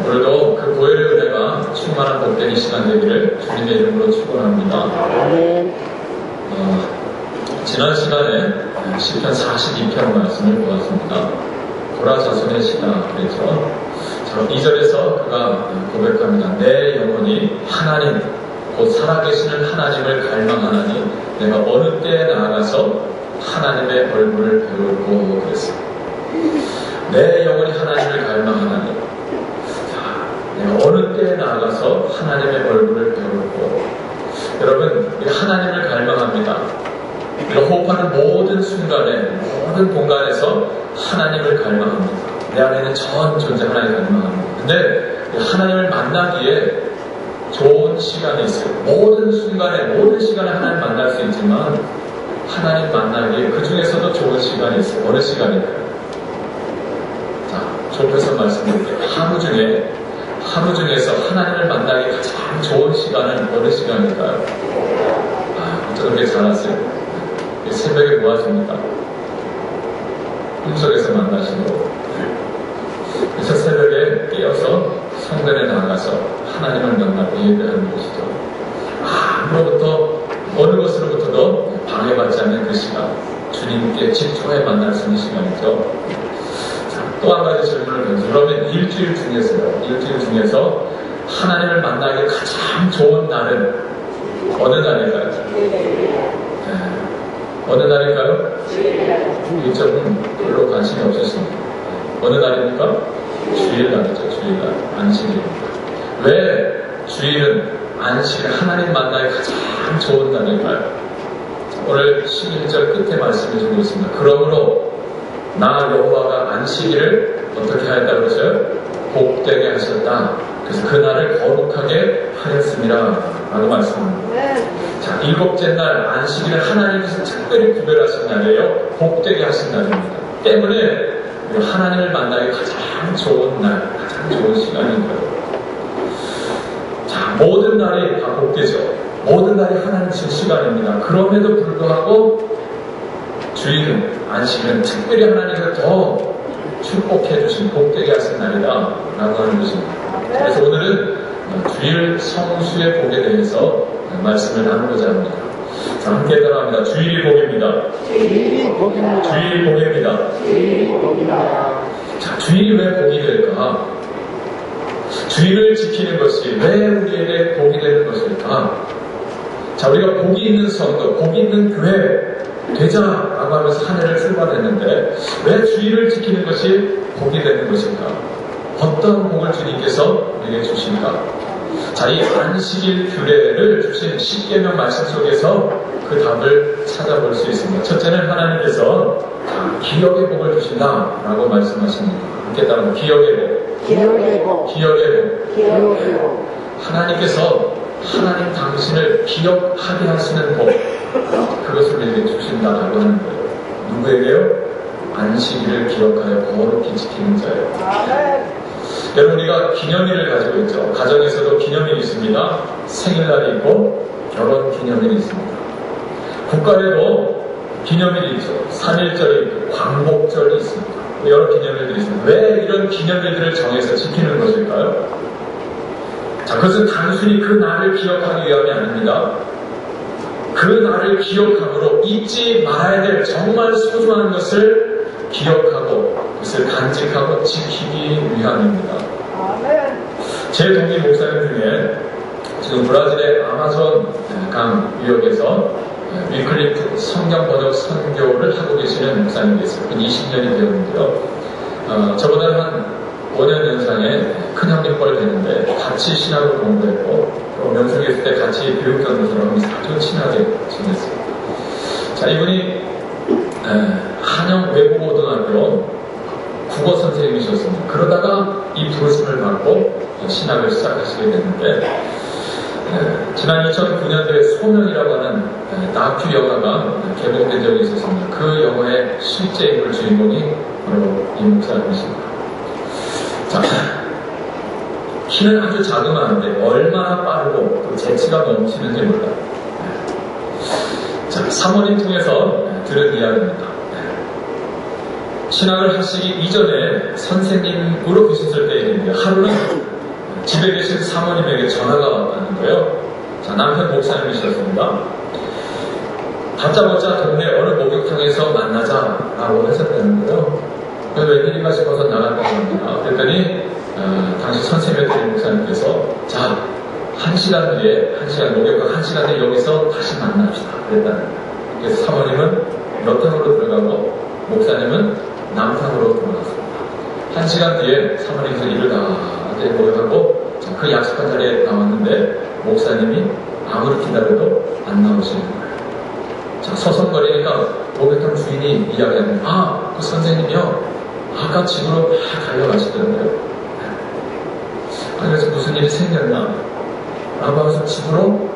오늘도 그 보혈의 은혜가 충만한 복된 이 시간 되기를 주님의 이름으로 축원합니다. 지난 시간에 시편 42편 말씀을 보았습니다. 고라 자손의 시가 그랬죠. 2절에서 그가 고백합니다. 내 영혼이 하나님 곧 살아계시는 하나님을 갈망하나니 내가 어느 때에 나아가서 하나님의 얼굴을 배우고 그랬어요. 내 영혼이 하나님을 갈망하나니 내가 어느 때에 나아가서 하나님의 얼굴을 배우고. 여러분, 하나님을 갈망합니다. 우리가 호흡하는 모든 순간에 모든 공간에서 하나님을 갈망합니다. 내 안에 있는 전 존재 하나님을 갈망합니다. 근데 하나님을 만나기에 좋은 시간이 있어요. 모든 순간에 모든 시간에 하나님 만날 수 있지만 하나님 만나기에 그 중에서도 좋은 시간이 있어요. 어느 시간일까요? 자, 좁혀서 말씀드릴게요. 하루 중에서 하나님을 만나기 가장 좋은 시간은 어느 시간일까요? 어떻게 잘 아세요? 새벽에 뭐 하십니까? 꿈속에서 만나시고, 그래서 새벽에 깨어서 성전에 나가서 하나님을 만나고 예배하는 것이죠. 어느 것으로부터도 방해받지 않는 그 시간, 주님께 집중해 만날 수 있는 시간이죠. 또 한 가지 질문을 던져요. 그러면 일주일 중에서 하나님을 만나기 가장 좋은 날은 어느 날일까요? 어느 날일까요? 이쪽은 별로 관심이 없으십니다. 어느 날입니까? 주일날이죠. 주일날. 안식일입니다. 왜 주일은 안식일 하나님 만나기 가장 좋은 날일까요? 오늘 11절 끝에 말씀해 주고 있습니다. 그러므로 나 여호와가 안식일을 어떻게 하였다 그러세요? 복되게 하셨다. 그래서 그날을 거룩하게 하였습니다. 라고 말씀합니다. 자, 일곱째 날 안식일은 하나님께서 특별히 구별하신 날이에요. 복되게 하신 날입니다. 때문에 하나님을 만나기 가장 좋은 날, 가장 좋은 시간인 거예요. 자, 모든 날이 다 복되죠. 모든 날이 하나님 주 시간입니다. 그럼에도 불구하고 주일은, 안식일은 특별히 하나님께서 더 축복해 주신 복되게 하신 날이다 라고 하는 것입니다. 그래서 오늘은 주일 성수의 복에 대해서 말씀을 나누고자 합니다. 자, 함께 따라합니다. 주일이 복입니다. 주일이 복입니다. 주일이 복입니다. 주일이 복입니다. 자, 주일이 왜 복이 될까? 주일을 지키는 것이 왜 우리에게 복이 되는 것일까? 자, 우리가 복이 있는 성도, 복이 있는 교회 되자라고 하면서 한 해를 출발했는데 왜 주일을 지키는 것이 복이 되는 것일까? 어떤 복을 주님께서 우리에게 주실까? 자, 이 안식일 규례를 주신 10계명 말씀 속에서 그 답을 찾아볼 수 있습니다. 첫째는 하나님께서 기억의 복을 주신다라고 말씀하십니다. 함께 따라서 기억의 복. 기억의 복. 기억의 복. 기억의 복. 하나님께서 하나님 당신을 기억하게 하시는 복, 그것을 우리에게 주신다라고 하는 거예요. 누구에게요? 안식일을 기억하여 거룩히 지키는 자예요. 여러분, 우리가 기념일을 가지고 있죠. 가정에서도 기념일이 있습니다. 생일날이 있고 결혼 기념일이 있습니다. 국가에도 기념일이 있죠. 3.1절이 있고 광복절이 있습니다. 여러 기념일들이 있습니다. 왜 이런 기념일들을 정해서 지키는 것일까요? 자, 그것은 단순히 그 날을 기억하기 위함이 아닙니다. 그 날을 기억함으로 잊지 말아야 될 정말 소중한 것을 기억하고 그것을 간직하고 지키기 위함입니다. 제 동기 목사님 중에 지금 브라질의 아마존 강 유역에서 위클리프 성경 번역 선교를 하고 계시는 목사님이 있어요. 20년이 되었는데요. 저보다는 한 5년 연상의 큰 형님뻘 되는데 같이 신학을 공부했고 또 명성에 있을 때 같이 교육전도서로 하면서 아주 친하게 지냈어요. 자, 이분이 한영 외국고등학교 국어 선생님이셨습니다. 그러다가 이 부르심을 받고 신학을 시작하시게 됐는데 지난 2009년도에 소명이라고 하는 다큐 영화가 개봉된 적이 있었습니다. 그 영화의 실제 인물 주인공이 바로 이 목사님이십니다. 자, 키는 아주 자그마한데 얼마나 빠르고 또 재치가 넘치는지 몰라요. 자, 사모님 통해서 들은 이야기입니다. 신학을 하시기 이전에 선생님으로 계셨을 때 일인데 하루는 사모님에게 전화가 왔다는데요. 자, 남편 목사님이셨습니다. 다짜고짜 동네 어느 목욕탕에서 만나자라고 하셨다는데요. 그래서 웬일인가 싶어서 나갔다고 합니다. 그랬더니 당시 선생님의 목사님께서 자, 1시간 뒤에, 목욕탕 1시간 뒤에 여기서 다시 만납시다. 그랬다는 거예요. 그래서 사모님은 여탕으로 들어가고 목사님은 남탕으로 들어갔습니다. 1시간 뒤에 사모님께서 일을 다 목욕하고 그 약속한 자리에 나왔는데 목사님이 아무리 기다려도 안 나오시는 거예요. 자, 서성거리니까 목욕탕 주인이 이야기하는 그 선생님이요. 아까 집으로 막 달려가시더라고요. 그래서 무슨 일이 생겼나? 라고 해서 집으로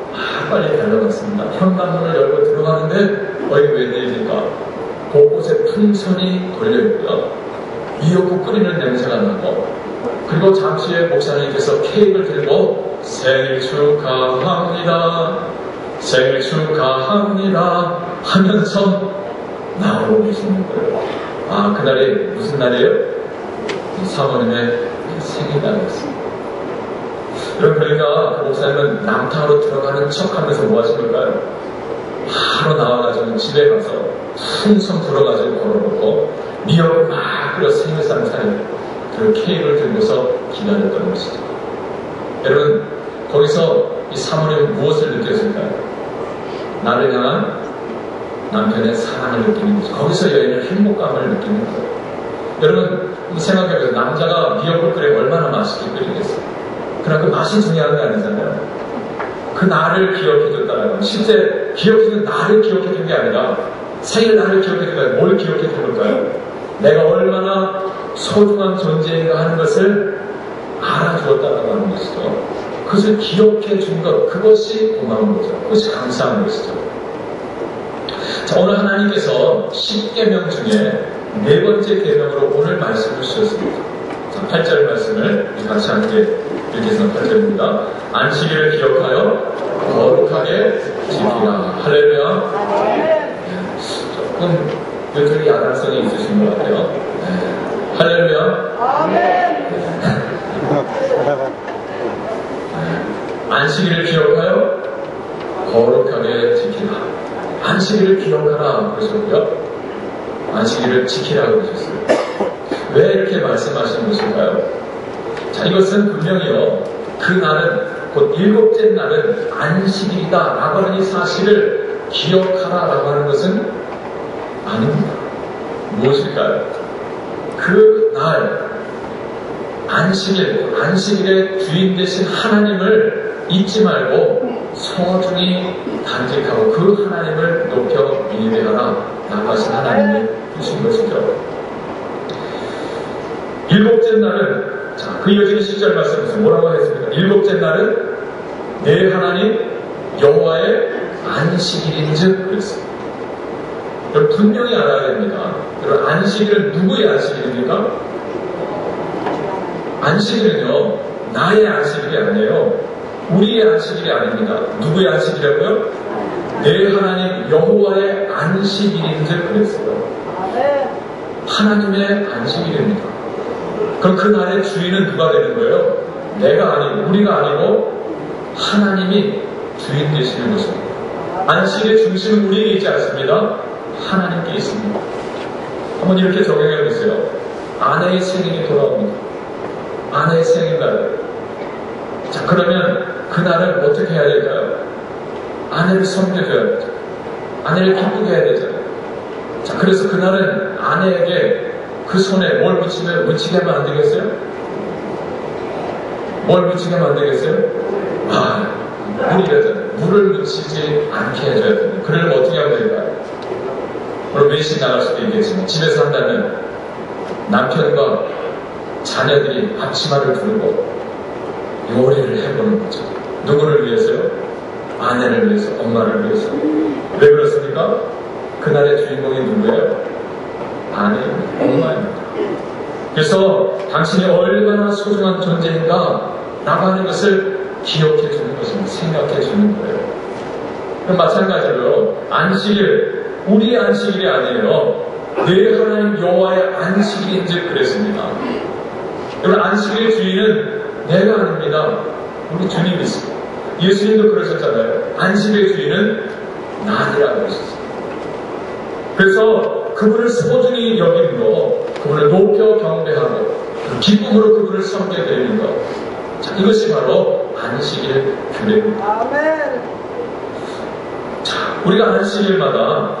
빨리 달려갔습니다. 현관문을 열고 들어가는데 거기 웬일입니까? 곳곳에 풍선이 걸려있고요. 미역국 끓이는 냄새가 나고 그리고 잠시 후에 목사님께서 케이크를 들고 생일 축하합니다. 생일 축하합니다. 하면서 나오고 계시는 거예요. 그날이 무슨 날이에요? 사모님의 생일날이었습니다. 여러분, 그러니까 목사님은 남탕으로 들어가는 척 하면서 뭐 하신 걸까요? 바로 나와가지고 집에 가서 풍선 불어가지고 걸어놓고 미역을 막 끓여 생일상 차리고 그 케이크를 들고서 기다렸던 것이죠. 여러분, 거기서 이 사모님은 무엇을 느꼈을까요? 나를 향한 남편의 사랑을 느끼는 거죠. 거기서 여인은 행복감을 느끼는 거예요. 여러분, 생각해보세요. 남자가 미역을 끓여 얼마나 맛있게 끓이겠어요? 그러나 그 맛이 중요한 게 아니잖아요. 그 나를 기억해줬다는 건 실제 기억해준 나를 기억해준 게 아니라 생일 나를 기억해준 게 아니라 뭘 기억해줄까요? 내가 얼마나 소중한 존재인가 하는 것을 알아주었다라고 하는 것이죠. 그것을 기억해준 것, 그것이 고마운 거죠. 그것이 감사한 것이죠. 자, 오늘 하나님께서 10계명 중에 4번째 계명으로 오늘 말씀을 주셨습니다. 자, 8절 말씀을 같이 함께 읽겠습니다. 8절입니다. 안식일을 기억하여 거룩하게 지키라. 할렐루야. 조금 요즘이 야단성이 있으신 것 같아요. 할렐루야. 안식일을 기억하여 거룩하게 지키라. 안식일을 기억하라 그러셨고요. 안식일을 지키라 그러셨어요. 왜 이렇게 말씀하시는 것일까요? 자, 이것은 분명히요, 그 날은, 곧 7째 날은 안식일이다 라고 하는 이 사실을 기억하라 라고 하는 것은 아닙니다. 무엇일까요? 그 날, 안식일의 주인 되신 하나님을 잊지 말고 소중히 간직하고 그 하나님을 높여 예배하라 라고 하신 하나님이 주신 것이죠. 7째 날은, 자, 그 이어지는 10절 말씀에서 뭐라고 했습니까? 7째 날은 내 하나님 여호와의 안식일인즉 그랬습니다. 여러분, 분명히 알아야 됩니다. 여러분, 안식일은 누구의 안식일입니까? 안식일은요, 나의 안식일이 아니에요. 우리의 안식일이 아닙니다. 누구의 안식일이라고요? 내 하나님 여호와의 안식일인즉 그랬어요. 하나님의 안식일입니다. 그럼 그 날의 주인은 누가 되는 거예요? 내가 아니고, 우리가 아니고 하나님이 주인 되시는 것입니다. 안식일의 중심은 우리에게 있지 않습니다. 하나님께 있습니다. 한번 이렇게 적용해 보세요. 아내의 생일이 돌아옵니다. 아내의 생일날. 자, 그러면 그날은 어떻게 해야 될까요? 아내를 섬겨줘야 되죠. 아내를 기쁘게 해야 되잖아요. 자, 그래서 그날은 아내에게 그 손에 뭘 묻히게 하면 안 되겠어요? 뭘 묻히게 하면 안 되겠어요? 물이라잖아요. 물을 묻히지 않게 해줘야 돼요. 그러려면 어떻게 하면 될까요? 물론 외식 나갈 수도 있겠지만 집에서 한다면 남편과 자녀들이 앞치마를 두르고 요리를 해보는 거죠. 누구를 위해서요? 아내를 위해서, 엄마를 위해서. 왜 그렇습니까? 그날의 주인공이 누구예요? 아내입니다. 엄마입니다. 그래서 당신이 얼마나 소중한 존재인가 라고 하는 것을 기억해 주는 것입니다. 생각해 주는 거예요. 그럼 마찬가지로 안식일, 우리의 안식일이 아니에요. 내 하나님 여호와의 안식일인즉 그랬습니다. 여러분, 안식일의 주인은 내가 아닙니다. 우리 주님이 있습니다. 예수님도 그러셨잖아요. 안식의 주인은 나니라고 하셨어요. 그래서 그분을 소중히 여기는 그분을 높여 경배하고 기쁨으로 그분을 섬겨 드리는 것. 자, 이것이 바로 안식일 규례입니다. 아멘. 자, 우리가 안식일마다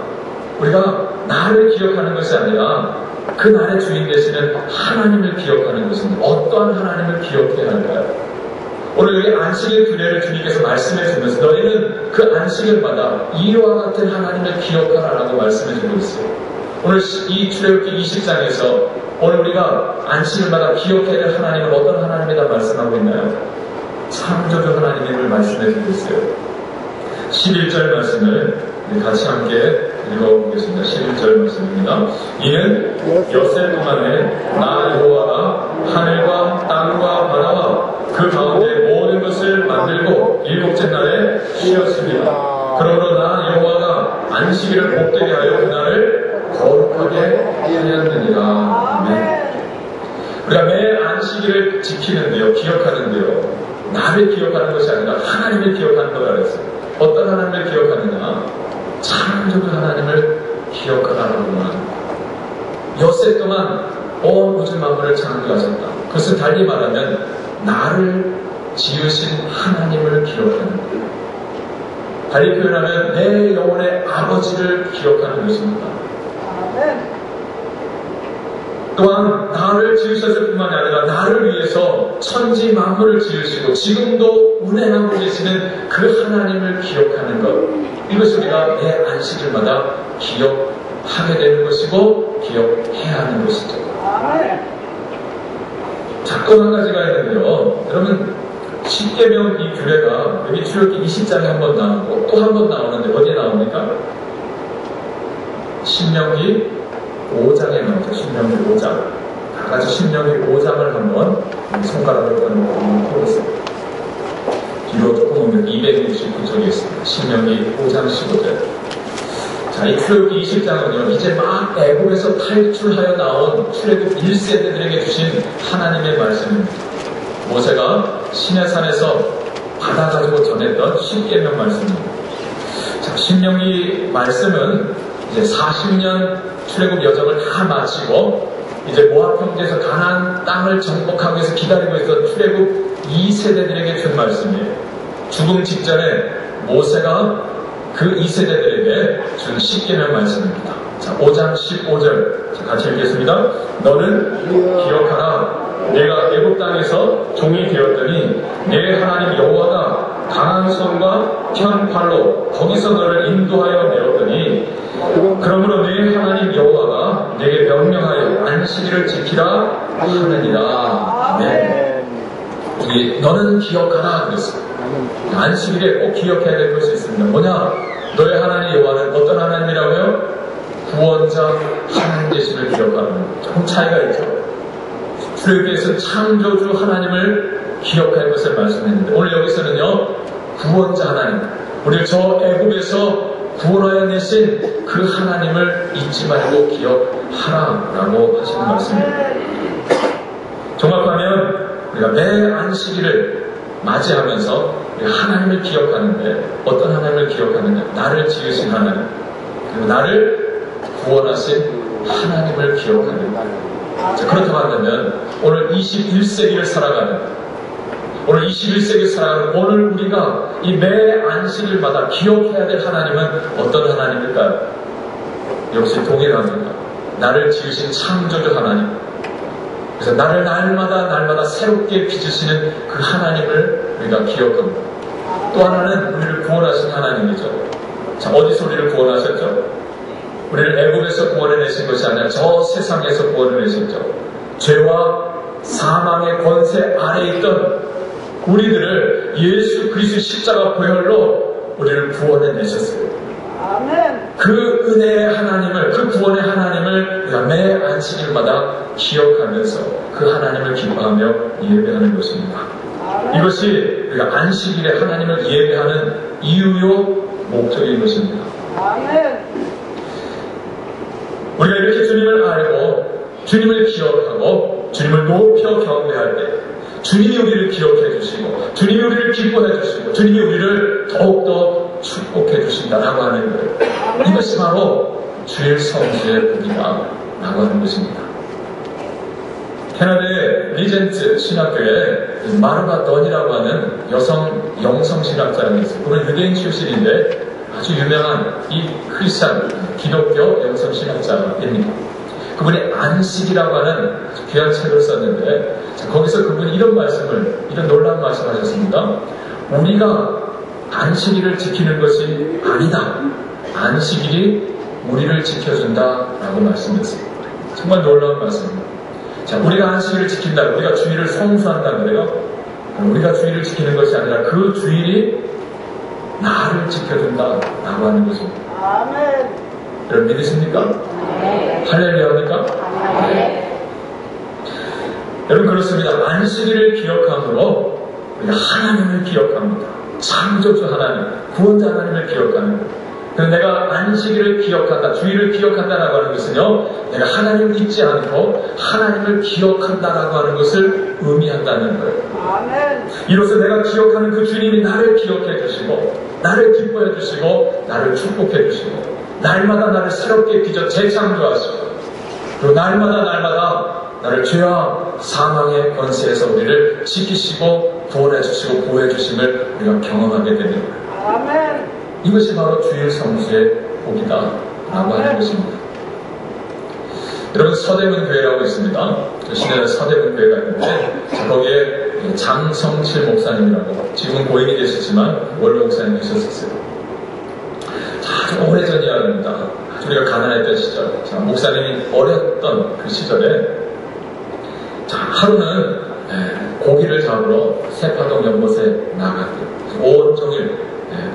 우리가 나를 기억하는 것이 아니라 그 날의 주인 되시는 하나님을 기억하는 것입니다. 어떠한 하나님을 기억해야 할까요? 오늘 여기 안식일 규례를 주님께서 말씀해 주면서 너희는 그 안식일마다 이와 같은 하나님을 기억하라라고 말씀해 주고 있어요. 오늘 이 출애굽기 20장에서 오늘 우리가 안식일마다 기억해야 될 하나님은 어떤 하나님이다 말씀하고 있나요? 창조주 하나님을 말씀해 주고 있어요. 11절 말씀을 같이 함께 읽어보겠습니다. 11절 말씀입니다. 이는 엿새 동안에 나 여호와가 하늘과 땅과 바다와 그 가운데 모든 것을 만들고 일곱째 날에 쉬었습니다. 그러므로 나 여호와가 안식일을 복되게 하여 그날을 거룩하게 하였느니라. 아멘. 우리가 매 안식일을 지키는데요, 기억하는데요, 나를 기억하는 것이 아니라 하나님을 기억하는 거라 그랬어요. 어떤 하나님을 기억하느냐? 창조주 하나님을 기억하라고 합니다. 엿새 동안 온 우주 만물을 창조하셨다. 그것은 달리 말하면 나를 지으신 하나님을 기억하는 거예요. 달리 표현하면 내 영혼의 아버지를 기억하는 것입니다. 또한 나를 지으셨을 뿐만이 아니라 나를 위해서 천지 만물을 지으시고 지금도 운행하고 계시는 그 하나님을 기억하는 것, 이것이 우리가 내 안식일마다 기억하게 되는 것이고 기억해야 하는 것이죠. 자, 또 한 가지가 있는데요, 여러분, 십계명 이 규례가 여기 출애굽기 20장에 한 번 나오고 또 한 번 나오는데 어디에 나옵니까? 신명기 5장에 나오죠. 신명기 5장. 다 같이 신명기 5장을 한번 손가락을 꺼내고 보겠습니다. 뒤로 조금 오면 269쪽에 있습니다. 신명기 5장 15절. 자, 이 출애굽기 20장은요, 이제 막 애굽에서 탈출하여 나온 출애굽 1세대들에게 주신 하나님의 말씀입니다. 모세가 시내산에서 받아가지고 전했던 십계명 말씀입니다. 자, 신명기 말씀은 이제 40년 출애굽 여정을 다 마치고 이제 모압 평지에서 가나안 땅을 정복하기 위해서 기다리고 있던 출애굽 2세대들에게 준 말씀이에요. 죽음 직전에 모세가 그 2세대들에게 준 십계명 말씀입니다. 자, 5장 15절 자, 같이 읽겠습니다. 너는 기억하라. 내가 애굽 땅에서 종이 되었더니 내 하나님 여호와가 강한 손과 편 팔로 거기서 너를 인도하여 내었더니 그러므로 내 하나님 여호와가 내게 명령하여 안식일을 지키라 하느니라. 아멘. 너는 기억하라 그랬어요. 안식일에 꼭 기억해야 될 것이 있습니다. 뭐냐? 너의 하나님 여호와는 어떤 하나님이라고요? 구원자 하나님 되심을 기억하는 거예요. 조금 차이가 있죠. 출애굽기에서 창조주 하나님을 기억할 것을 말씀했는데 오늘 여기서는요, 구원자 하나님, 우리를 저 애굽에서 구원하여 내신 그 하나님을 잊지 말고 기억하라라고 하시는 말씀입니다. 종합하면 우리가 매 안식일을 맞이하면서 우리가 하나님을 기억하는데 어떤 하나님을 기억하느냐? 나를 지으신 하나님, 그리고 나를 구원하신 하나님을 기억하는 거예요. 자, 그렇다고 한다면 오늘 21세기를 살아가는, 오늘 21세기를 살아가는 오늘 우리가 이 매 안식일마다 기억해야 될 하나님은 어떤 하나님일까요? 역시 동일합니다. 나를 지으신 창조주 하나님. 그래서 나를 날마다 새롭게 빚으시는 그 하나님을 우리가 기억합니다. 또 하나는 우리를 구원하신 하나님이죠. 자, 어디서 우리를 구원하셨죠? 우리를 애굽에서 구원해내신 것이 아니라 저 세상에서 구원해내셨죠. 죄와 사망의 권세 아래 있던 우리들을 예수 그리스도의 십자가 보혈로 우리를 구원해내셨어요. 아멘. 그 은혜의 하나님을, 그 구원의 하나님을 우리가 매 안식일마다 기억하면서 그 하나님을 기뻐하며 예배하는 것입니다. 아멘. 이것이 우리가 안식일에 하나님을 예배하는 이유요 목적인 것입니다. 아멘. 우리가 이렇게 주님을 알고 주님을 기억하고 주님을 높여 경배할 때, 주님이 우리를 기억해 주시고 주님이 우리를 기뻐해 주시고 주님이 우리를 더욱더 축복해 주신다라고 하는 거예요. 이것이 바로 주일 성수의 복이다 라고 하는 것입니다. 캐나다의 리젠트 신학교에 마르바 던이라고 하는 여성 영성신학자가 있어요. 그는 유대인 출신인데 아주 유명한 이 크리스찬 기독교 영성신학자입니다. 그분이 안식이라고 하는 귀한 책을 썼는데 거기서 그분이 이런 놀라운 말씀을 하셨습니다. 우리가 안식일을 지키는 것이 아니다. 안식일이 우리를 지켜준다라고 말씀했어요. 정말 놀라운 말씀입니다. 자, 우리가 안식일을 지킨다. 우리가 주일을 성수한다는 거예요. 우리가 주일을 지키는 것이 아니라 그 주일이 나를 지켜준다라고 하는 것입니다. 아멘. 여러분 믿으십니까? 할렐루야입니까? 여러분 그렇습니다. 안식일을 기억함으로 우리가 하나님을 기억합니다. 창조주 하나님, 구원자 하나님을 기억하는 거예요. 그래서 내가 안식일을 기억한다, 주일을 기억한다라고 하는 것은요, 내가 하나님을 잊지 않고 하나님을 기억한다라고 하는 것을 의미한다는 거예요. 아멘. 이로써 내가 기억하는 그 주님이 나를 기억해 주시고, 나를 기뻐해 주시고, 나를 축복해 주시고, 날마다 나를 새롭게 빚어 재창조하시고, 그리고 날마다 나를 죄와 사망의 권세에서 우리를 지키시고 구원해 주시고 보호해 주심을 우리가 경험하게 되는 거예요. 아멘. 이것이 바로 주일 성수의 복이다 라고 하는 것입니다. 여러분 서대문 교회라고 있습니다. 시내에 서대문 교회가 있는데 거기에 장성칠 목사님이라고 지금은 고인이 되셨지만 원로 목사님 계셨었어요. 아주 오래전 이야기입니다. 아주 우리가 가난했던 시절, 목사님이 어렸던 그 시절에 하루는 고기를 잡으러 세파동 연못에 나갔대요. 온종일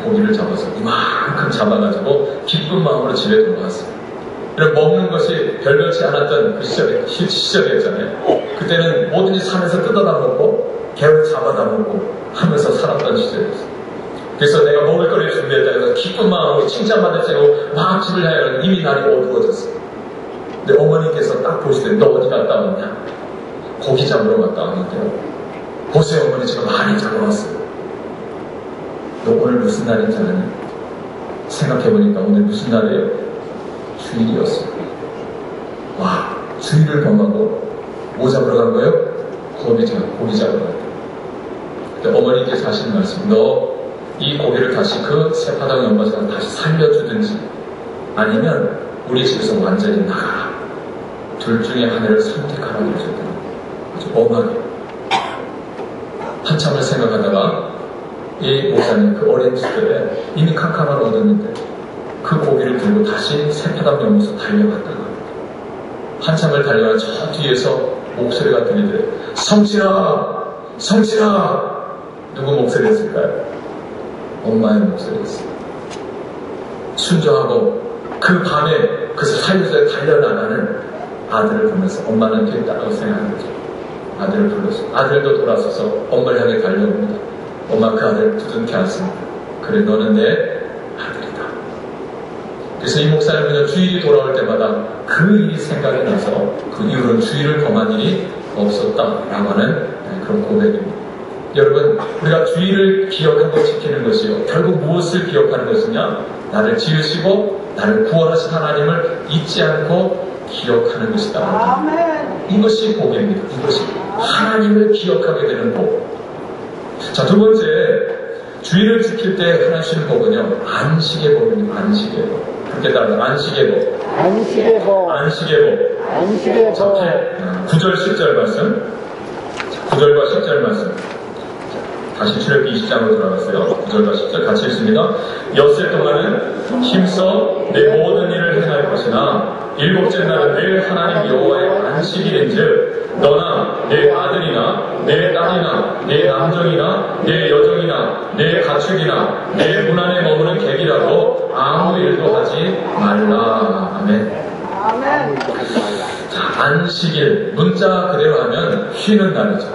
고기를 잡아서 이만큼 잡아가지고 기쁜 마음으로 집에 돌아왔어요. 먹는 것이 별렇지 않았던 그 시절이었잖아요. 그때는 뭐든지 산에서 뜯어다 먹고 개를 잡아다 먹고 하면서 살았던 시절이었어요. 그래서 내가 먹을 거리를 준비했다 해서 기쁜 마음으로 칭찬받을 때고 막 집을 향해 이미 날이 어두워졌어요. 근데 어머니께서 딱 보시더니 너 어디 갔다 왔냐? 고기 잡으러 갔다 왔는데요. 보세요 어머니 제가 많이 잡아왔어요. 너 오늘 무슨 날인지 아니? 생각해보니까 오늘 무슨 날이에요? 주일이었어요. 와, 주일을 범하고 뭐 잡으러 간 거예요? 고기 잡으러 간 거예요. 근데 어머니께서 하시는 말씀, 너 이 고기를 다시 그 세파당 연못에서 다시 살려주든지 아니면 우리 집에서 완전히 나가라. 둘 중에 하나를 선택하라고 그러셨더니 아주 엄하게 한참을 생각하다가 이 목사님 그 어린 시절에 이미 캄캄함을 얻었는데 그 고기를 들고 다시 세파당 연못으로 달려갔다가 한참을 달려가 저 뒤에서 목소리가 들리더래. 성칠아! 성칠아! 누구 목소리였을까요? 엄마의 목소리였어요. 순종하고 그 밤에 그 살려서 달려나가는 아들을 보면서 엄마는 뒤에 따라서 생각하는 거죠. 아들을 불렀어요. 아들도 돌아서서 엄마를 향해 달려옵니다. 엄마 그 아들 두둥켜 안습니다. 그래 너는 내 아들이다. 그래서 이 목사님은 주일이 돌아올 때마다 그 일이 생각이 나서 그 이후로는 주일을 범한 일이 없었다라고 하는 그런 고백입니다. 여러분 우리가 주일을 기억하고 지키는 것이요 결국 무엇을 기억하는 것이냐? 나를 지으시고 나를 구원하신 하나님을 잊지 않고 기억하는 것이다. 아멘. 이것이 복입니다. 이것이 하나님을 기억하게 되는 복. 자, 두 번째 주일을 지킬 때 하나 주시는 복은요 안식의 복입니다. 안식의 복. 그렇게 따라 안식의 복. 안식의 복. 안식의 복. 안식의 복. 9절 10절 말씀. 9절과 10절 말씀. 다시 출애굽기 20장으로 돌아갔어요. 9절과 10절 같이 읽습니다. 엿새 동안은 힘써 내 모든 일을 행할 것이나 일곱째 날은 내 하나님 여호와의 안식일인즉 너나 내 아들이나 내 딸이나 내 남종이나 내 여종이나 내 가축이나 내 문 안에 머무는 객이라도 아무 일도 하지 말라. 아멘. 아멘. 자, 안식일 문자 그대로 하면 쉬는 날이죠.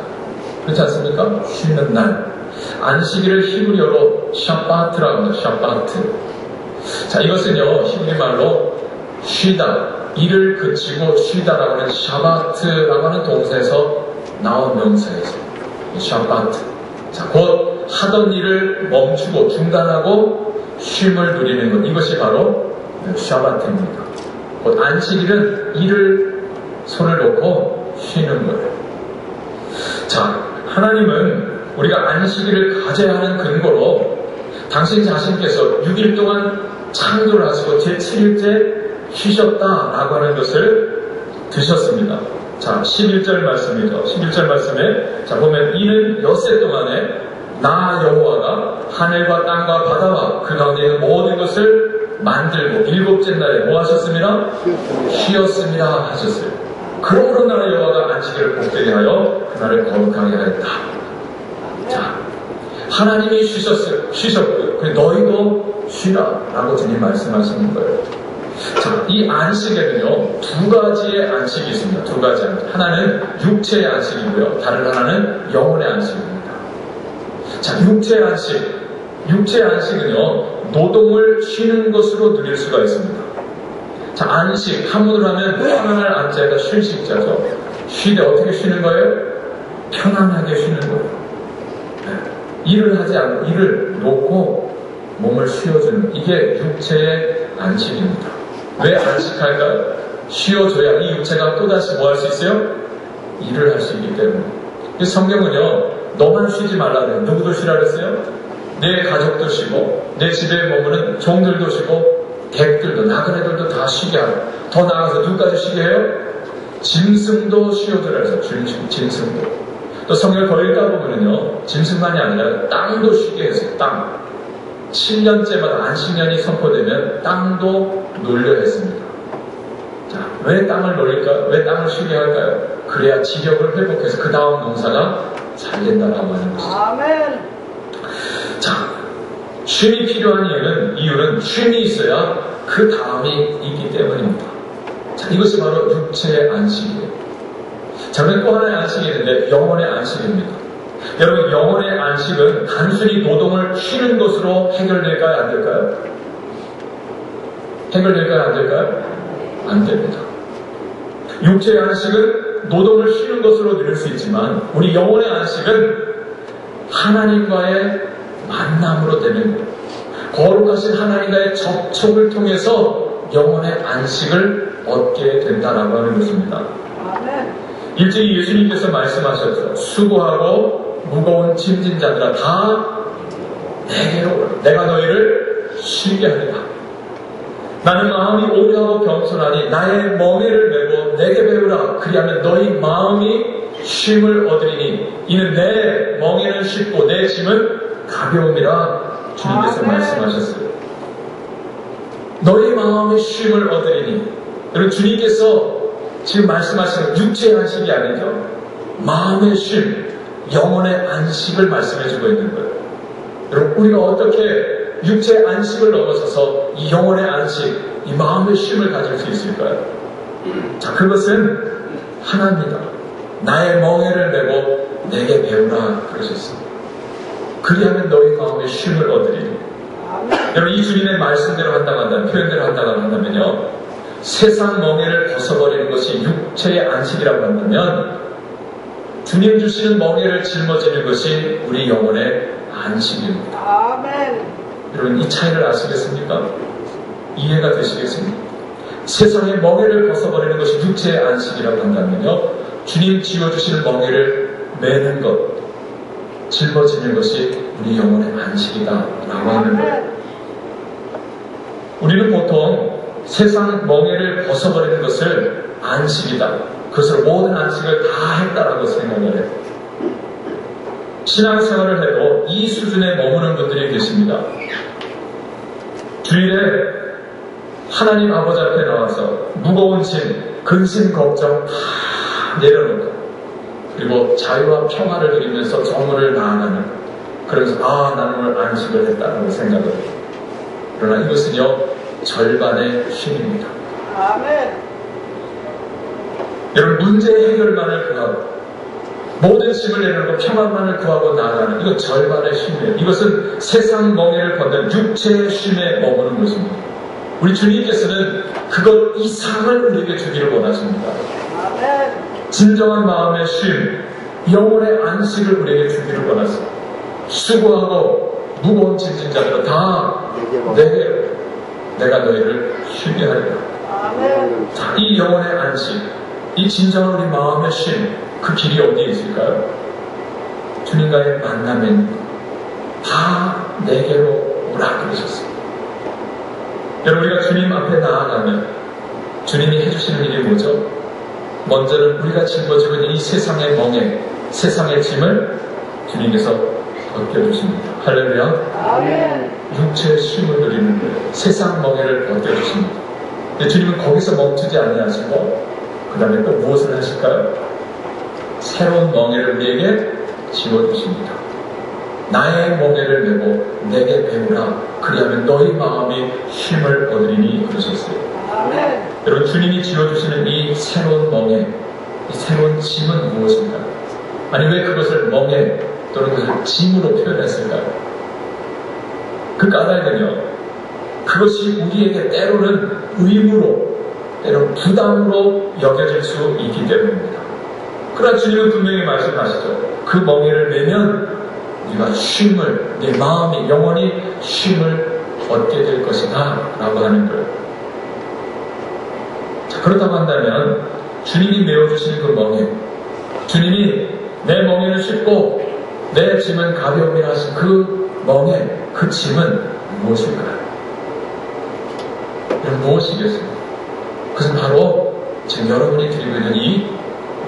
그렇지 않습니까? 쉬는 날. 안식일을 히브리어로 샤바트라고 합니다. 샤바트. 자, 이것은요 히브리 말로 쉬다, 일을 그치고 쉬다라고 하는 샤바트라고 하는 동사에서 나온 명사에서 샤바트. 자, 곧 하던 일을 멈추고 중단하고 쉼을 누리는 것. 이것이 바로 샤바트입니다. 곧 안식일은 일을 손을 놓고 쉬는 거예요. 자, 하나님은 우리가 안식일을 가져야 하는 근거로 당신 자신께서 6일 동안 창조를 하시고 제7일째 쉬셨다라고 하는 것을 드셨습니다. 자, 11절 말씀이죠. 11절 말씀에 자 보면 이는 엿새 동안에 나 여호와가 하늘과 땅과 바다와 그 가운데 있는 모든 것을 만들고 일곱째 날에 뭐 하셨습니다? 쉬었습니다 하셨어요. 그러므로 나 여호와가 안식일을 복되게 하여 그날을 거룩하게 하였다. 자, 하나님이 쉬셨고요. 그래 너희도 쉬라 라고 주님 말씀하시는 거예요. 자, 이 안식에는요 두 가지의 안식이 있습니다. 두 가지 안식. 하나는 육체의 안식이고요, 다른 하나는 영혼의 안식입니다. 자, 육체의 안식은요 노동을 쉬는 것으로 누릴 수가 있습니다. 자, 안식 한문으로 하면 편안할 안자가 쉴식자죠. 쉴 때 어떻게 쉬는 거예요? 편안하게 쉬는 거예요. 네. 일을 하지 않고 일을 놓고 몸을 쉬어주는, 이게 육체의 안식입니다. 왜 안식할까요? 쉬어줘야 이 육체가 또다시 뭐 할 수 있어요? 일을 할 수 있기 때문에. 성경은요 너만 쉬지 말라 그래요. 누구도 쉬라 그랬어요? 내 가족도 쉬고 내 집에 머무는 종들도 쉬고 객들도 나그네들도 다 쉬게 하고, 더 나아가서 누구까지 쉬게 해요? 짐승도 쉬어주라 해서 짐승도. 또 성경을 더 읽어보면요 짐승만이 아니라 땅도 쉬게 했어요. 땅. 7년째마다 안식년이 선포되면 땅도 놀려 했습니다. 자, 왜 땅을 놀릴까? 왜 땅을 쉬게 할까요? 그래야 지력을 회복해서 그 다음 농사가 잘 된다라고 하는 것이죠. 아멘. 자, 쉼이 필요한 이유는 쉼이 있어야 그 다음이 있기 때문입니다. 자, 이것이 바로 육체의 안식이에요. 자, 그런데 또 하나의 안식이 있는데 영혼의 안식입니다. 여러분, 영혼의 안식은 단순히 노동을 쉬는 것으로 해결될까요? 안 될까요? 해결될까요? 안 될까요? 안 됩니다. 육체의 안식은 노동을 쉬는 것으로 누릴 수 있지만 우리 영혼의 안식은 하나님과의 만남으로 되는 거예요. 거룩하신 하나님과의 접촉을 통해서 영혼의 안식을 얻게 된다라고 하는 것입니다. 아멘. 일찍이 예수님께서 말씀하셨죠. 수고하고 무거운 짐진 자들아 다 내게로 오라. 내가 너희를 쉬게 하리라. 나는 마음이 오래하고 겸손하니 나의 멍에를 메고 내게 배우라. 그리하면 너희 마음이 쉼을 얻으리니 이는 내 멍에는 쉽고 내 짐은 가벼움이라 주님께서 말씀하셨어요. 너희 마음의 쉼을 얻으리니, 여러분 주님께서 지금 말씀하시는 육체의 안식이 아니죠. 마음의 쉼, 영혼의 안식을 말씀해주고 있는 거예요. 여러분 우리가 어떻게 육체의 안식을 넘어서서 이 영혼의 안식, 이 마음의 쉼을 가질 수 있을까요? 자, 그것은 하나입니다. 나의 멍에를 메고 내게 배우라 그러셨습니다. 그리하면 너희 마음의 쉼을 얻으리니. 여러분 이 주님의 말씀대로 한다고 한다면, 표현대로 한다고 한다면요, 세상 멍에를 벗어버리는 것이 육체의 안식이라고 한다면 주님 주시는 멍에를 짊어지는 것이 우리 영혼의 안식입니다. 아멘. 여러분 이 차이를 아시겠습니까? 이해가 되시겠습니까? 세상의 멍에를 벗어버리는 것이 육체의 안식이라고 한다면요, 주님 지어주시는 멍에를 매는 것, 짊어지는 것이 우리 영혼의 안식이다라고 하는 거예요. 우리는 보통 세상 멍에를 벗어버리는 것을 안식이다, 그것을 모든 안식을 다 했다라고 생각을 해요. 신앙생활을 해도 이 수준에 머무는 분들이 계십니다. 주일에 하나님 아버지 앞에 나와서 무거운 짐, 근심, 걱정 다 내려놓고 그리고 자유와 평화를 누리면서 정문을 나아가는, 그러면서 나는 오늘 안식을 했다라고 생각을 해요. 그러나 이것은요 절반의 쉼입니다. 아멘. 여러분 문제 해결만을 구하고 모든 짐을 내려놓고 평안만을 구하고 나아가는, 이건 절반의 쉼이에요. 이것은 세상 멍에를 걷는 육체의 쉼에 머무는 것입니다. 우리 주님께서는 그것 이상을 우리에게 주기를 원하십니다. 아멘. 진정한 마음의 쉼, 영혼의 안식을 우리에게 주기를 원하사 수고하고 무거운 짐진 자들은 다 내게 내가 너희를 쉬게 하리라. 아멘. 자, 이 영혼의 안식, 이 진정한 우리 마음의 쉼, 그 길이 어디에 있을까요? 주님과의 만남에 다 내게로 오라 그러셨습니다. 여러분, 우리가 주님 앞에 나아가면 주님이 해주시는 일이 뭐죠? 먼저는 우리가 짊어지고 있는 이 세상의 멍에, 세상의 짐을 주님께서 벗겨주십니다. 할렐루야. 아멘. 육체의 쉼을 누리는 거예요. 세상 멍에를 벗겨주십니다. 근데 주님은 거기서 멈추지 아니하시고 그 다음에 또 무엇을 하실까요? 새로운 멍에를 우리에게 지워주십니다. 나의 멍에를 메고 내게 배우라. 그리하면 너희 마음이 쉼을 얻으리니 그러셨어요. 아멘. 여러분, 주님이 지워주시는 이 새로운 멍에, 이 새로운 짐은 무엇인가? 아니, 왜 그것을 멍에 또는 그것을 짐으로 표현했을까요? 그 까닭은요, 그것이 우리에게 때로는 의무로, 때로는 부담으로 여겨질 수 있기 때문입니다. 그러나 주님은 분명히 말씀하시죠. 그 멍에를 메면 우리가 쉼을, 내 마음이 영원히 쉼을 얻게 될 것이다 라고 하는 거예요. 자, 그렇다고 한다면 주님이 메워주시는 그 멍에, 주님이 내 멍에는 쉽고 내 짐은 가벼움이라 하신 그 멍에, 그 짐은 무엇일까요? 여러분, 무엇이겠습니까? 그것은 바로 지금 여러분이 드리고 있는 이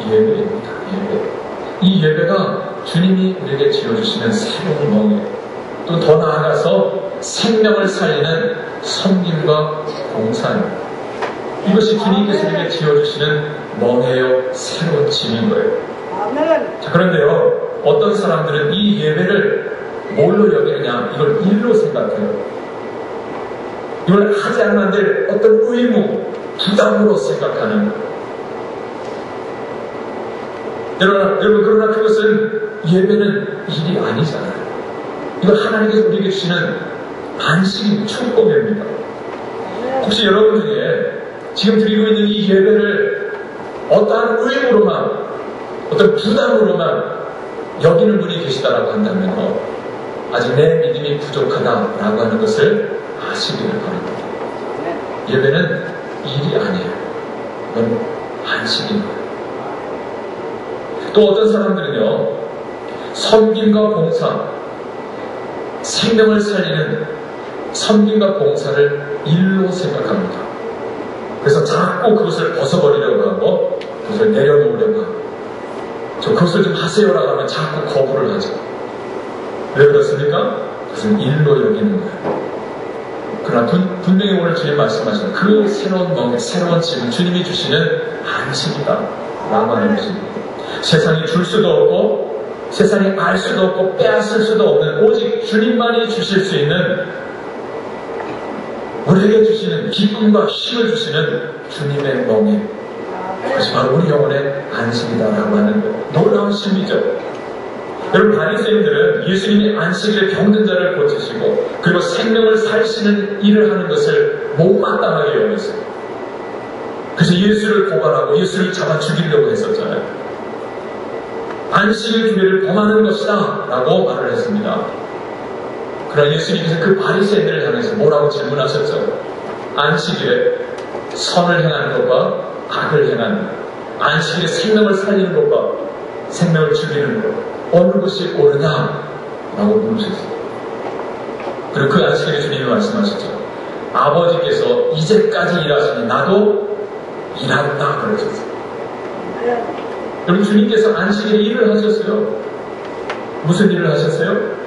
예배입니다. 예배. 이 예배가 주님이 우리에게 지어주시는 새로운 멍에, 또 더 나아가서 생명을 살리는 섬김과 봉사입니다. 이것이 주님께서 우리에게 지어주시는 멍에요, 새로운 짐인 거예요. 아멘. 자, 그런데요, 어떤 사람들은 이 예배를 뭘로 여기느냐, 이걸 일로 생각해요. 이걸 하지 않으면 안 될 어떤 의무, 부담으로 생각하는 거예요. 여러분, 그러나 그것은 예배는 일이 아니잖아요. 이거 하나님께서 우리에게 주시는 안식입니다. 축복입니다. 혹시 여러분 중에 지금 드리고 있는 이 예배를 어떠한 의무로만, 어떤 부담으로만 여기는 분이 계시다라고 한다면 아직 내 믿음이 부족하다라고 하는 것을 아시기를 바랍니다. 예배는 일이 아니에요. 이건 안식인 거예요. 또 어떤 사람들은요, 섬김과 봉사, 생명을 살리는 섬김과 봉사를 일로 생각합니다. 그래서 자꾸 그것을 벗어버리려고 하고 그것을 내려놓으려고 하고, 저 그것을 좀 하세요라고 하면 자꾸 거부를 하죠. 왜 그렇습니까? 그것은 일로 여기는 거예요. 그러나 분명히 오늘 주님 말씀하시는 그 새로운 멍에, 새로운 짐은 주님이 주시는 안식이다 라고 하는 것입니다. 세상이 줄 수도 없고 세상이 알 수도 없고 빼앗을 수도 없는, 오직 주님만이 주실 수 있는, 우리에게 주시는 기쁨과 힘을 주시는 주님의 멍에, 그것이 바로 우리 영혼의 안식이다라고 하는 것. 놀라운 신비죠. 여러분, 바리새인들은 예수님이 안식일에 병든 자를 고치시고 그리고 생명을 살리시는 일을 하는 것을 못마땅하게 여겼어요. 그래서 예수를 고발하고 예수를 잡아 죽이려고 했었잖아요. 안식일 규례를 범하는 것이다 라고 말을 했습니다. 그러나 예수님께서 그 바리새인들을 향해서 뭐라고 질문하셨죠? 안식일에 선을 행하는 것과 악을 행하는 것, 안식일에 생명을 살리는 것과 생명을 죽이는 것, 어느 것이 옳으냐? 라고 물으셨어요. 그리고 그 안식일에 주님이 말씀하셨죠. 아버지께서 이제까지 일하시니 나도 일한다 그러셨어요. 여러분, 주님께서 안식일에 일을 하셨어요. 무슨 일을 하셨어요?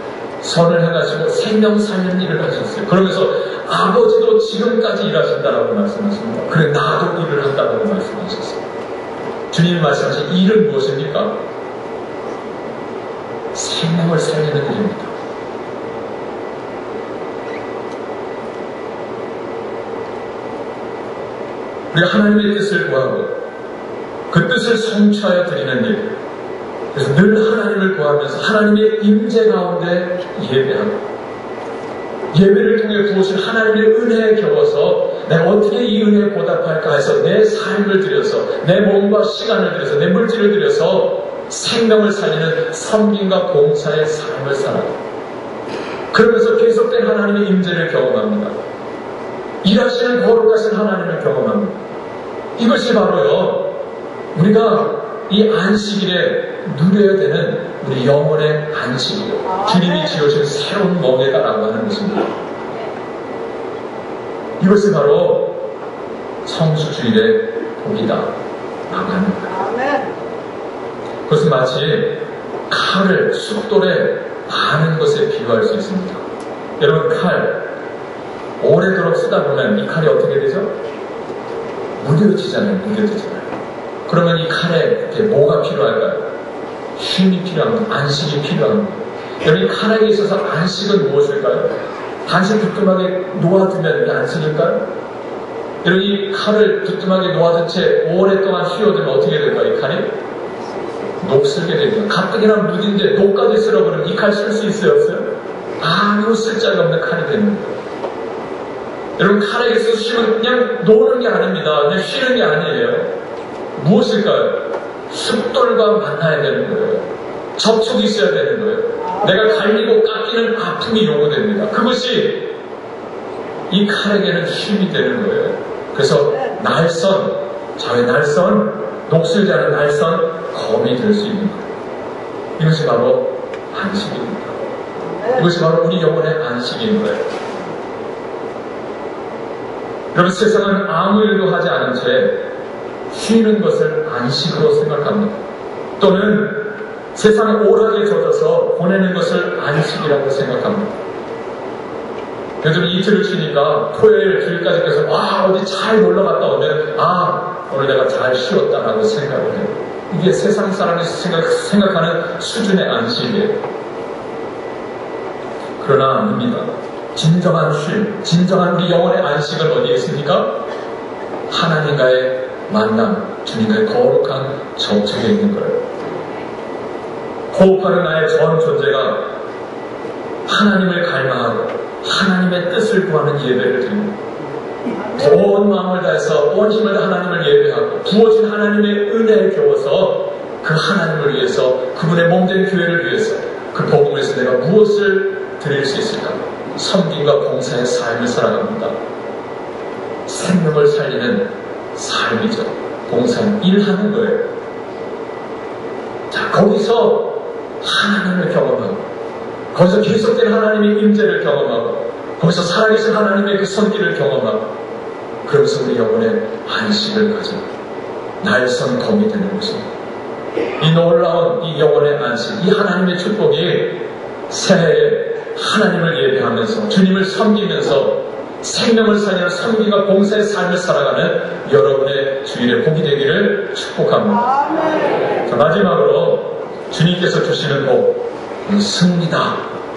선을 행하시고 생명 살리는 일을 하셨어요. 그러면서 아버지도 지금까지 일하신다라고 말씀하십니다. 그래, 나도 일을 한다고 말씀하셨어요. 주님이 말씀하신 일은 무엇입니까? 생명을 살리는 일입니다. 우리가 하나님의 뜻을 구하고 그 뜻을 성취하여 드리는 일, 그래서 늘 하나님을 구하면서 하나님의 임재 가운데 예배하고, 예배를 통해 부으신 하나님의 은혜에 겨워서 내가 어떻게 이 은혜에 보답할까 해서 내 삶을 들여서, 내 몸과 시간을 들여서, 내 물질을 들여서 생명을 살리는 섬김과 봉사의 삶을 살아요. 그러면서 계속된 하나님의 임재를 경험합니다. 일하시는 거룩하신 하나님을 경험합니다. 이것이 바로요, 우리가 이 안식일에 누려야 되는 우리 영혼의 안식이요, 주님이 지어준 새로운 멍에다라고 하는 것입니다. 이것이 바로 성수주일의 복이다 라고 합니다. 그것은 마치 칼을 숫돌에 바는 것에 비유할 수 있습니다. 여러분, 칼 오래도록 쓰다 보면 이 칼이 어떻게 되죠? 무뎌지잖아요. 무뎌지잖아요. 그러면 이 칼에 뭐가 필요할까요? 쉼이 필요합니다. 안식이 필요합니다. 여러분, 이 칼에게 있어서 안식은 무엇일까요? 단지 두툼하게 놓아두면 이게 안식일까요? 여러분, 이 칼을 두툼하게 놓아둔 채 오랫동안 휘어두면 어떻게 될까요? 이 칼이? 녹슬게 됩니다. 가뜩이나 무딘데 녹까지 쓸어버리면 이 칼 쓸 수 있어요? 없어요? 아무 쓸데가 없는 칼이 됩니다. 여러분, 칼에게 있어서 쉼은 그냥 노는 게 아닙니다. 그냥 쉬는 게 아니에요. 무엇일까요? 숫돌과 만나야 되는 거예요. 접촉이 있어야 되는 거예요. 내가 갈리고 깎이는 아픔이 요구됩니다. 그것이 이 칼에게는 쉼이 되는 거예요. 그래서 날선, 자외 날선, 녹슬지 않은 날선, 검이 될 수 있는 거예요. 이것이 바로 안식입니다. 이것이 바로 우리 영혼의 안식인 거예요. 여러분, 세상은 아무 일도 하지 않은 채 쉬는 것을 안식으로 생각합니다. 또는 세상에 오락에 젖어서 보내는 것을 안식이라고 생각합니다. 요즘 이틀을 쉬니까 토요일 주일까지 계속 어디 잘 놀러 갔다 오면 오늘 내가 잘 쉬었다라고 생각을 해요. 이게 세상 사람이 생각하는 수준의 안식이에요. 그러나 아닙니다. 진정한 쉼, 진정한 우리 영혼의 안식은 어디에 있습니까? 하나님과의 만남, 주님과의 거룩한 접촉에 있는 거예요. 호흡하는 나의 전 존재가 하나님을 갈망하고 하나님의 뜻을 구하는 예배를 드립니다. 그래서 온 마음을 다해서 온 힘을 다해 하나님을 예배하고 부어진 하나님의 은혜에 겨워서 그 하나님을 위해서, 그분의 몸된 교회를 위해서, 그 복음을 위해서 내가 무엇을 드릴 수 있을까? 섬김과 봉사의 삶을 살아갑니다. 생명을 살리는 삶이죠. 봉사는 일하는 거예요. 자, 거기서 하나님을 경험하고, 거기서 계속된 하나님의 임재를 경험하고, 거기서 살아계신 하나님의 그 손길을 경험하고, 그러면서 우리 영혼의 안식을 가져 날선 검이 되는 것입니다. 이 놀라운 이 영혼의 안식, 이 하나님의 축복이 새해에 하나님을 예배하면서 주님을 섬기면서 생명을 살리는 섬김과 봉사의 삶을 살아가는 여러분의 주일의 복이 되기를 축복합니다. 자, 마지막으로 주님께서 주시는 복, 승리다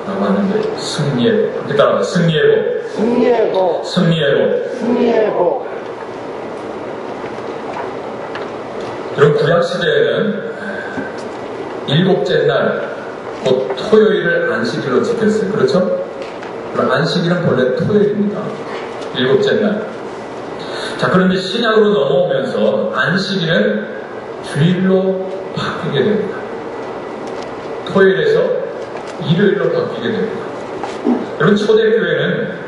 라고 하는데, 승리의 복, 함께 따라가, 승리의 복, 승리의 복, 승리의 복, 승리의 복. 여러분, 구약시대에는 일곱째 날, 곧 토요일을 안식일로 지켰어요. 그렇죠? 그럼 안식일은 본래 토요일입니다. 일곱째 날. 자, 그런데 신약으로 넘어오면서 안식일은 주일로 바뀌게 됩니다. 토요일에서 일요일로 바뀌게 됩니다. 여러분, 초대교회는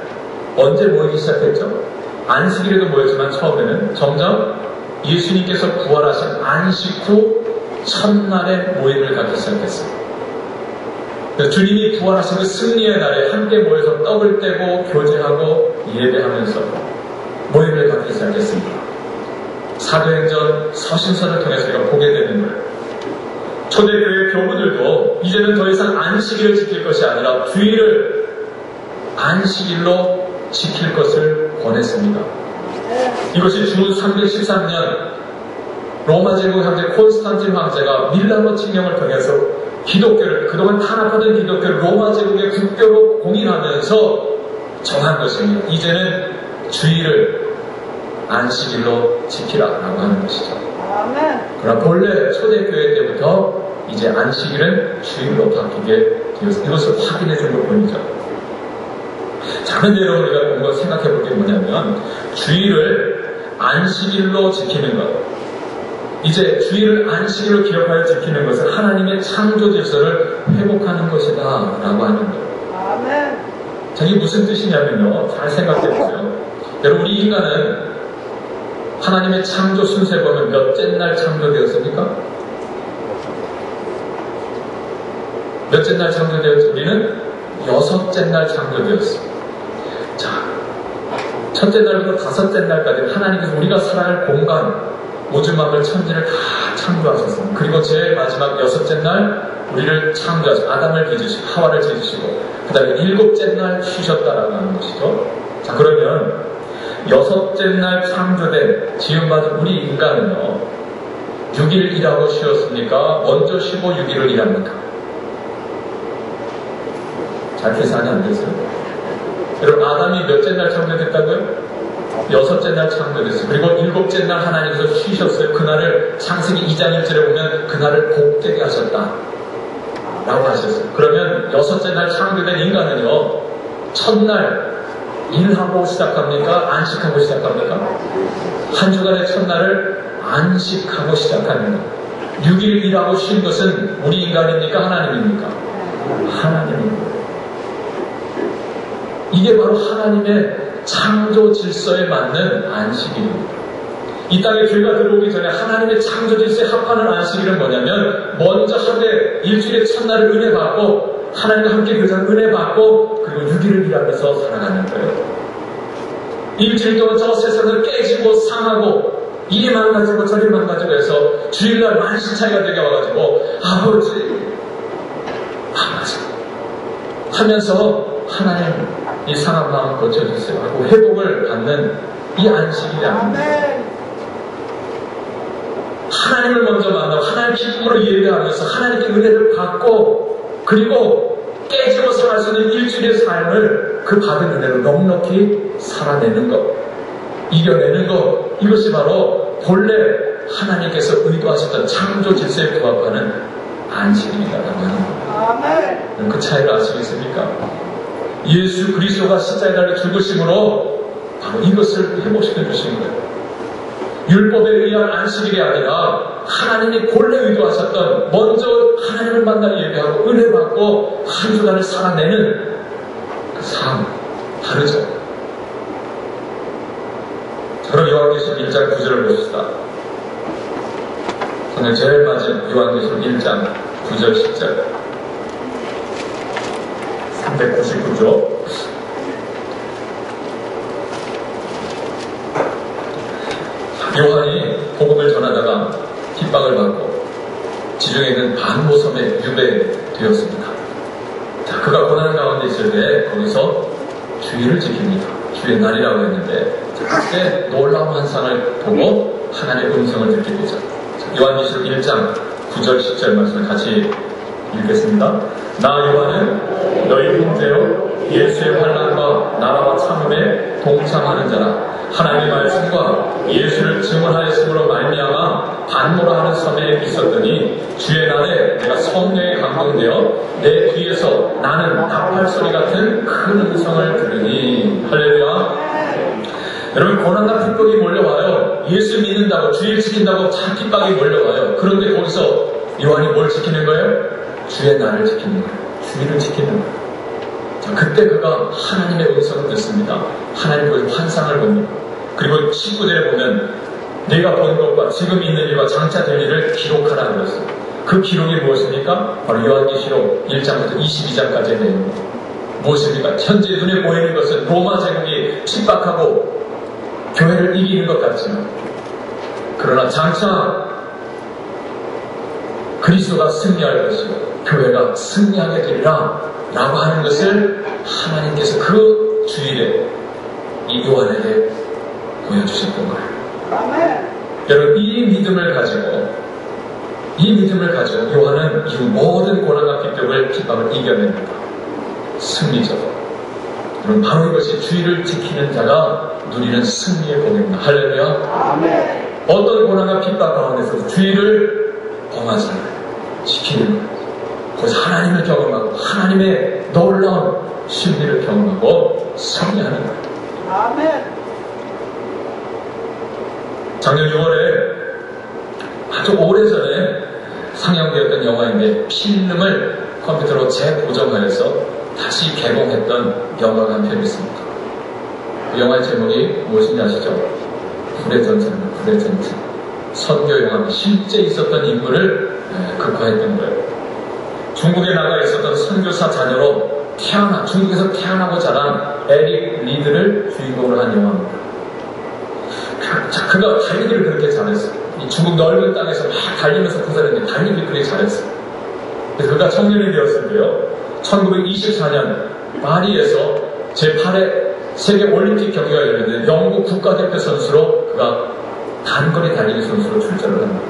언제 모이기 시작했죠? 안식일에도 모였지만 처음에는 점점 예수님께서 부활하신 안식 후 첫날에 모임을 갖기 시작했어요. 주님이 부활하신 그 승리의 날에 함께 모여서 떡을 떼고 교제하고 예배하면서 모임을 갖기 시작했습니다. 사도행전, 서신서를 통해서 우리가 보게 되는 거예요. 초대교회 교부들도 이제는 더 이상 안식일을 지킬 것이 아니라 주일을 안식일로 지킬 것을 권했습니다. 이것이 주 313년 로마 제국 황제 콘스탄틴 황제가 밀라노 칙령을 통해서 기독교를, 그동안 탄압하던 기독교를 로마 제국의 국교로 공인하면서 정한 것입니다. 이제는 주일을 안식일로 지키라라고 하는 것이죠. 그러나 본래 초대교회 때부터 이제 안식일은 주일로 바뀌게 되었습니다. 이것을 확인해 준 부분이죠. 자, 그런데 여러분, 우리가 뭔가 생각해 볼 게 뭐냐면, 주일을 안식일로 지키는 것, 이제 주일을 안식일로 기억하여 지키는 것은 하나님의 창조 질서를 회복하는 것이다 라고 하는 거예요. 아멘. 자, 이게 무슨 뜻이냐면요. 잘 생각해 보세요. 여러분, 우리 인간은 하나님의 창조 순서에 보면 몇째 날 창조되었습니까? 몇째 날 창조되었죠? 우리는 6째 날 창조되었어요. 자, 첫째 날부터 5째 날까지 하나님께서 우리가 살아갈 공간, 우주만물 천지를 다 창조하셨어요. 그리고 제일 마지막 6째 날 우리를 창조하시고 아담을 빚으시고 하와를 지으시고 그 다음에 7째 날 쉬셨다라고 하는 것이죠. 자, 그러면 6째 날 창조된 지음받은 우리 인간은요, 6일 일하고 쉬었습니까? 먼저 쉬고 6일을 일합니까? 잘 계산이 안 됐어요. 여러분, 아담이 몇째 날 창조됐다고요? 6째 날 창조됐어요. 그리고 7째 날 하나님께서 쉬셨어요. 그날을 창세기 2장 1절에 보면 그날을 복되게 하셨다 라고 하셨어요. 그러면 6째 날 창조된 인간은요, 첫날 일하고 시작합니까? 안식하고 시작합니까? 한 주간의 첫날을 안식하고 시작합니다. 6일 일하고 쉰 것은 우리 인간입니까? 하나님입니까? 하나님입니다. 이게 바로 하나님의 창조 질서에 맞는 안식일입니다. 이 땅에 죄가 들어오기 전에 하나님의 창조 질서에 합하는 안식일은 뭐냐면, 먼저 하루에 일주일의 첫날을 은혜 받고 하나님과 함께 그 장 은혜 받고 그리고 6일을 일하면서 살아가는 거예요. 일주일 동안 저 세상을 깨지고 상하고 이리 망가지고 저리 망가지고 해서 주일날 만신차이가 되게 와가지고 아버지 하면서 하나님 이 상한 마음 고쳐주세요 하고 회복을 받는 이 안식일이 아닙니다. 하나님을 먼저 만나고 하나님 기쁨으로 예배하면서 하나님께 은혜를 받고 그리고 깨지고 살아갈 수 있는 일주일의 삶을 그 받은 은혜로 넉넉히 살아내는 것, 이겨내는 것, 이것이 바로 본래 하나님께서 의도하셨던 창조 질서에 부합하는 안식일이라고 하는 것. 그 차이를 아시겠습니까? 예수 그리스도가 십자가에 달려 죽으심으로 바로 이것을 회복시켜 주신 거예요. 율법에 의한 안식일이 아니라 하나님이 본래 의도하셨던 먼저 하나님을 만나 예배하고 은혜 받고 한 주간을 살아내는 그 삶 다르죠. 그럼 요한계시록 1장 9절을 보십시다. 오늘 제일 마지막 요한계시록 1장 9절 10절 399조 요한이 복음을 전하다가 핍박을 받고 지중해 있는 반모섬에 유배되었습니다. 자, 그가 고난 가운데 있을 때 거기서 주일을 지킵니다. 주의 날이라고 했는데 그때 놀라운 환상을 보고 하나님의 음성을 듣게 되죠. 요한계시록 1장 9절 10절 말씀을 같이 읽겠습니다. 나 요한은 너희 형제요 예수의 환난과 나라와 참음에 동참하는 자라. 하나님의 말씀과 예수를 증언하였으므로 말미암아 반모라 하는 섬에 있었더니 주의 날에 내가 성령에 감동되어 내 뒤에서 나는 나팔 소리 같은 큰 음성을 들으니. 할렐루야. 여러분, 고난과 핍박이 몰려와요. 예수 믿는다고 주일 지킨다고 참 핍박이 몰려와요. 그런데 거기서 요한이 뭘 지키는 거예요? 주의 날을 지키는 거예요. 주일을 지키는 거예요. 자, 그때 그가 하나님의 음성을 듣습니다. 하나님의 환상을 봅니다. 그리고 19절에 보면 내가 본 것과 지금 있는 일과 장차 될 일을 기록하라 그랬어요. 그 기록이 무엇입니까? 바로 요한계시록 1장부터 22장까지의 내용입니다. 무엇입니까? 현재 눈에 보이는 것은 로마 제국이 핍박하고 교회를 이기는 것 같지만 그러나 장차 그리스도가 승리할 것이고 교회가 승리하게 되리라 라고 하는 것을 하나님께서 그 주일에 이 요한에게 보여주셨던 거예요. 아멘. 여러분, 이 믿음을 가지고 요한은 이 모든 고난과 핍박을 이겨냅니다. 승리적으로. 여러분, 바로 이것이 주일을 지키는 자가 누리는 승리의 복입니다. 할렐루야. 아멘. 어떤 고난과 핍박 가운데서 주일을 범하지 않아요. 지키는 거예요. 거기서 하나님을 경험하고 하나님의 놀라운 신비를 경험하고 승리하는 거예요. 아멘. 작년 6월에 아주 오래전에 상영되었던 영화인데 필름을 컴퓨터로 재고정하여서 다시 개봉했던 영화가 한 편 있습니다. 그 영화의 제목이 무엇인지 아시죠? 프레젠트입니다. 프레젠트. 선교 영화, 실제 있었던 인물을 극화했던 거예요. 중국에 나가 있었던 선교사 자녀로 중국에서 태어나고 자란 에릭 리드를 주인공으로 한 영화입니다. 자, 그가 달리기를 그렇게 잘했어요. 이 중국 넓은 땅에서 막 달리면서 부사했는데 달리기를 그렇게 잘했어요. 그래서 그가 청년이 되었을 때요, 1924년 파리에서 제8회 세계 올림픽 경기가 열렸는데 영국 국가대표 선수로 그가 단거리 달리기 선수로 출전을 합니다.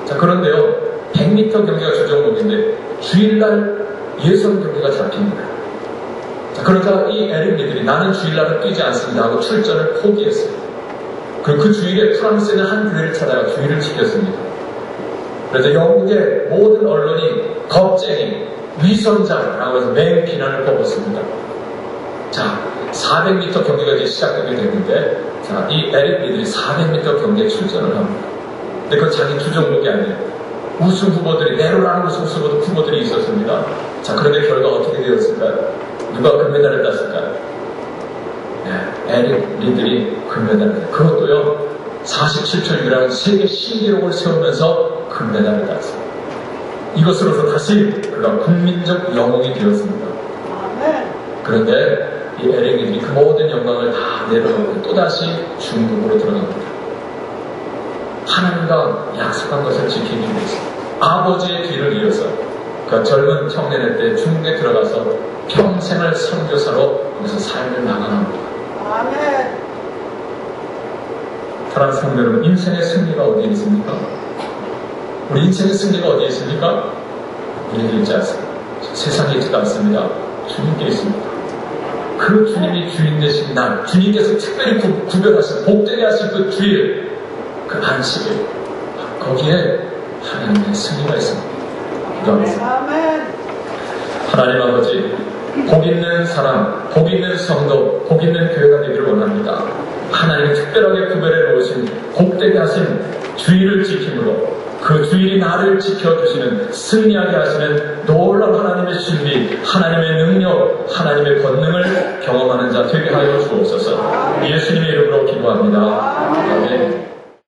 자, 그런데요, 100m 경기가 주 종목인데 주일날 예선 경기가 잡힙니다. 자, 그러니까 이 에릭 리들이 나는 주일날은 뛰지 않습니다 하고 출전을 포기했어요. 그리고 그 주일에 프랑스에는 한 교회를 찾아가 주일을 지켰습니다. 그래서 영국의 모든 언론이 겁쟁이, 위선자라고 해서 맹비난을 퍼붓습니다. 자, 400m 경기가 이제 시작되게 됐는데, 자, 이 에릭 리들이 400m 경기에 출전을 합니다. 근데 그건 자기 주 종목이 아니에요. 우승 후보들이, 내로라는 우승 후보들이 있었습니다. 자, 그런데 결과 어떻게 되었을까요? 누가 금메달을 땄을까요? 네, 에릭 리들이 금메달을 땄어요. 그것도요, 47초 6이라는 세계 신기록을 세우면서 금메달을 땄어요. 이것으로서 다시 그가 국민적 영웅이 되었습니다. 그런데 이 에릭 리들이 그 모든 영광을 다 내려놓고 또다시 중국으로 들어갑니다. 하나님과 약속한 것을 지키기 위해서 아버지의 뒤를 이어서 그 젊은 청년의 때 중국에 들어가서 평생을 선교사로 거기서 삶을 나가는 겁니다. 사랑하는 성도 여러분, 인생의 승리가 어디에 있습니까? 우리 인생의 승리가 어디에 있습니까? 우리에게 있지 않습니다. 세상에 있지도 않습니다. 주님께 있습니다. 그 주님이 주인 되신 날, 주님께서 특별히 구별하신, 복되게 하신 그 주일, 그 안식일, 거기에 하나님의 승리가 있습니다. 기도하겠습니다. 하나님 아버지, 복 있는 사람, 복 있는 성도, 복 있는 교회가 되기를 원합니다. 하나님이 특별하게 구별해 놓으신, 복되게 하신 주일을 지킴으로 그 주일이 나를 지켜주시는, 승리하게 하시는 놀라운 하나님의 신비, 하나님의 능력, 하나님의 권능을 경험하는 자 되게 하여 주옵소서. 예수님의 이름으로 기도합니다. 아멘.